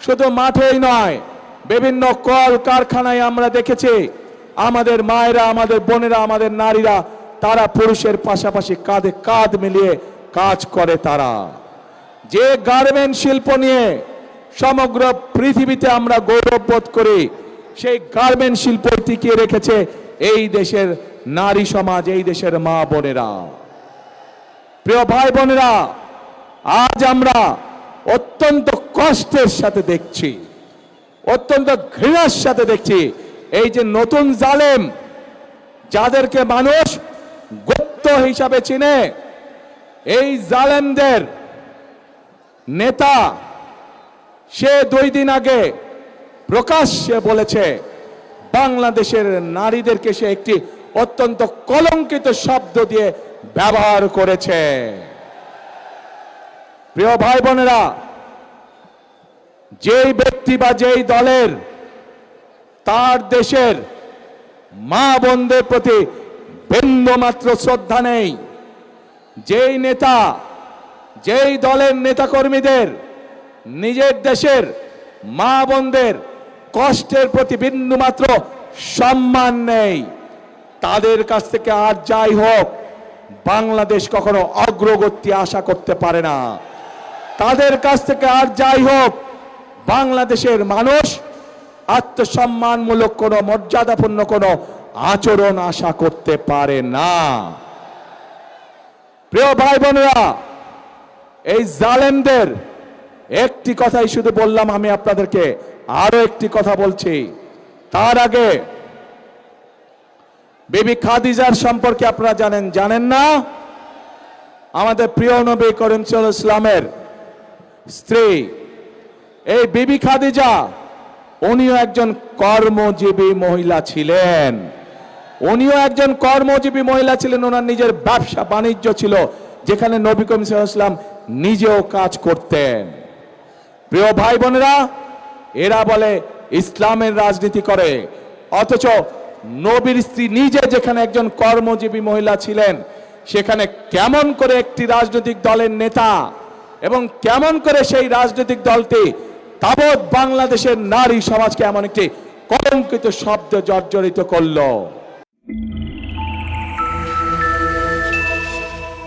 শুধু মাঠেই নয়, বিভিন্ন কল কারখানায় আমরা দেখেছি আমাদের মায়েরা, আমাদের বোনেরা, আমাদের নারীরা তারা পুরুষের পাশাপাশি কাঁধে কাঁধ মিলিয়ে কাজ করে। তারা যে গার্মেন্ট শিল্প নিয়ে সমগ্র পৃথিবীতে আমরা গৌরববোধ করি, সেই গার্মেন্ট শিল্প টিকিয়ে রেখেছে এই দেশের নারী সমাজ, এই দেশের মা বোনেরা। প্রিয় ভাই বোনেরা, আজ আমরা অত্যন্ত কষ্টের সাথে দেখছি, অত্যন্ত ঘৃণার সাথে দেখছি এই যে নতুন জালেম, যাদেরকে মানুষ গুপ্ত হিসাবে চিনে, এই জালেমদের নেতা সে 2 দিন আগে প্রকাশ্যে বলেছে বাংলাদেশের নারীদেরকে সে একটি অত্যন্ত কলঙ্কিত শব্দ দিয়ে ব্যবহার করেছে। প্রিয় ভাই বোনেরা, যেই ব্যক্তি বা যেই দলের তার দেশের মা বোনদের প্রতি বিন্দুমাত্র শ্রদ্ধা নেই, যেই নেতা, যেই দলের নেতাকর্মীদের নিজের দেশের মা বোনদের কষ্টের প্রতি বিন্দুমাত্র সম্মান নেই, তাদের কাছ থেকে আর যাই হোক বাংলাদেশ কখনো অগ্রগতি আশা করতে পারে না। তাদের কাছ থেকে আর যাই হোক বাংলাদেশের মানুষ আত্মসম্মানমূলক কোনো মর্যাদাপূর্ণ কোনো আচরণ আশা করতে পারে না। প্রিয় ভাই বোনেরা, এই জালেমদের একটি কথাই শুধু বললাম, আমি আপনাদেরকে আরো একটি কথা বলছি। তার আগে বিবি খাদিজার সম্পর্কে আপনারা জানেন না? আমাদের প্রিয় নবী করিম সাল্লাল্লাহু আলাইহি ওয়াসাল্লামের স্ত্রী এই বিবি খাদিজা, উনিও একজন কর্মজীবী মহিলা ছিলেন। উনিও একজন কর্মজীবী মহিলা ছিলেন। ওনার নিজের ব্যবসা বাণিজ্য ছিল, যেখানে নবী করিম সাল্লাল্লাহু আলাইহি ওয়াসাল্লাম নিজেও কাজ করতেন। প্রিয় ভাই বোনেরা, এরা বলে ইসলামের রাজনীতি করে, অথচ নবীর স্ত্রী নিজে যেখানে একজন কর্মজীবী মহিলা ছিলেন, সেখানে কেমন করে একটি রাজনৈতিক দলের নেতা এবং কেমন করে সেই রাজনৈতিক দলটি তাবৎ বাংলাদেশের নারী সমাজকে এমন একটি কলঙ্কিত শব্দ জর্জরিত করলো।